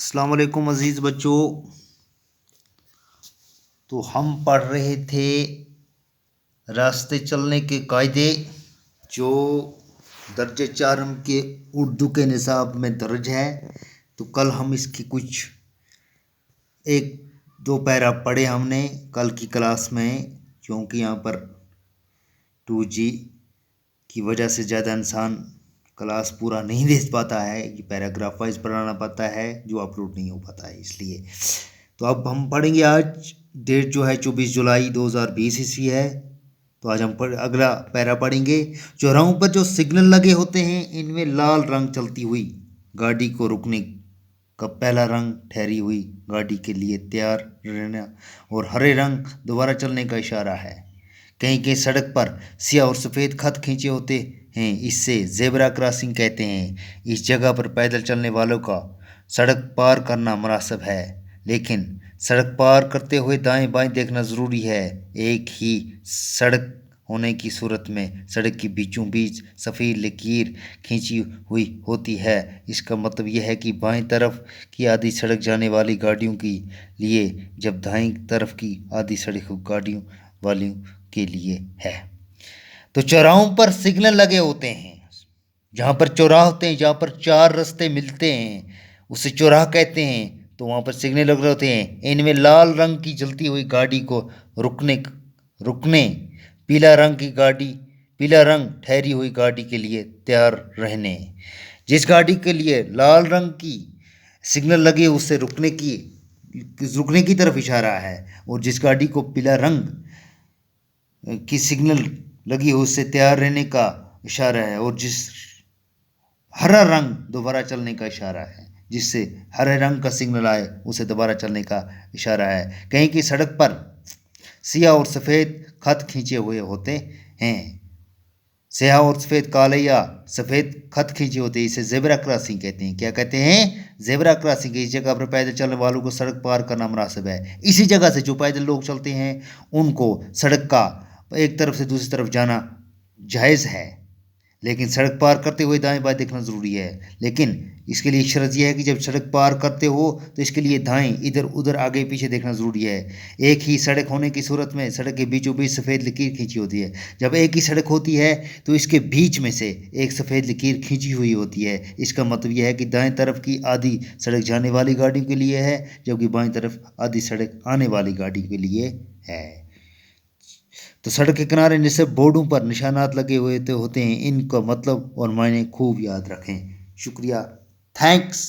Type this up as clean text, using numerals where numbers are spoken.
السلام علیکم عزیز بچوں. تو ہم پڑھ رہے تھے راستے چلنے کے قاعدے جو درجہ چارم کے اردو کے نصاب میں درج ہے. تو کل ہم اس کی کچھ ایک دو پیرا پڑھے ہم نے کل کی کلاس میں، کیونکہ یہاں پر 2G کی وجہ سے زیادہ انسان کلاس پورا نہیں دے پاتا ہے، یہ پیراگراف وائز پڑھانا پڑتا ہے جو اپلوڈ نہیں ہو پاتا ہے، اس لیے. تو اب ہم پڑھیں گے. آج ڈیٹ جو ہے 24 جولائی 2020 عیسوی ہے. تو آج ہم اگلا پیرا پڑھیں گے. چوراہوں پر جو سگنل لگے ہوتے ہیں ان میں لال رنگ چلتی ہوئی گاڑی کو رکنے کا پہلا رنگ ٹھہری ہوئی گاڑی کے لیے تیار رہنا، اور ہرے رنگ دوبارہ چلنے کا اشارہ ہے. کہیں کہیں سڑک پر سیاہ اور سفید خط کھینچے ہوتے ہیں، اس سے زیبرا کراسنگ کہتے ہیں. اس جگہ پر پیدل چلنے والوں کا سڑک پار کرنا مناسب ہے، لیکن سڑک پار کرتے ہوئے دائیں بائیں دیکھنا ضروری ہے. ایک ہی سڑک ہونے کی صورت میں سڑک کے بیچوں بیچ سفید لکیر کھینچی ہوئی ہوتی ہے. اس کا مطلب یہ ہے کہ بائیں طرف کی آدھی سڑک جانے والی گاڑیوں کے لیے، جب دائیں طرف کی آدھی سڑک گاڑیوں والیوں کے لیے ہے. تو چوراہوں پر سگنل لگے ہوتے ہیں. جہاں پر چوراہ ہوتے ہیں، جہاں پر چار رستے ملتے ہیں اسے چوراہ کہتے ہیں. تو وہاں پر سگنل لگے ہوتے ہیں. ان میں لال رنگ کی جلتی ہوئی گاڑی کو رکنے، پیلا رنگ ٹھہری ہوئی گاڑی کے لیے تیار رہنے. جس گاڑی کے لیے لال رنگ کی سگنل لگی اسے رکنے کی طرف اشارہ ہے، اور جس گاڑی کو پیلا رنگ کی سگنل لگی اس سے تیار رہنے کا اشارہ ہے، اور جس ہرا رنگ دوبارہ چلنے کا اشارہ ہے. جس سے ہرے رنگ کا سگنل آئے اسے دوبارہ چلنے کا اشارہ ہے. کہیں کی سڑک پر سیاہ اور سفید خط کھینچے ہوئے ہوتے ہیں. سیاہ اور سفید، کالے یا سفید خط کھینچے ہوتے ہیں، اسے زیبرا کراسنگ کہتے ہیں. کیا کہتے ہیں؟ Zebra crossing. اس جگہ پر پیدل چلنے والوں کو سڑک پار کرنا مناسب ہے. اسی جگہ سے جو پیدل لوگ چلتے ہیں ان کو سڑک کا ایک طرف سے دوسری طرف جانا جائز ہے، لیکن سڑک پار کرتے ہوئے دائیں بائیں دیکھنا ضروری ہے. لیکن اس کے لیے شرط یہ ہے کہ جب سڑک پار کرتے ہو تو اس کے لیے دائیں ادھر ادھر آگے پیچھے دیکھنا ضروری ہے. ایک ہی سڑک ہونے کی صورت میں سڑک کے بیچوں بیچ سفید لکیر کھینچی ہوتی ہے. جب ایک ہی سڑک ہوتی ہے تو اس کے بیچ میں سے ایک سفید لکیر کھینچی ہوئی ہوتی ہے. اس کا مطلب یہ ہے کہ دائیں طرف کی آدھی سڑک جانے والی گاڑیوں کے لیے ہے، جبکہ بائیں طرف آدھی سڑک آنے والی گاڑی کے لیے ہے. تو سڑک کے کنارے نصب بورڈوں پر نشانات لگے ہوئے ہوتے ہیں. ان کا مطلب اور معنی خوب یاد رکھیں. شکریہ. تھینکس.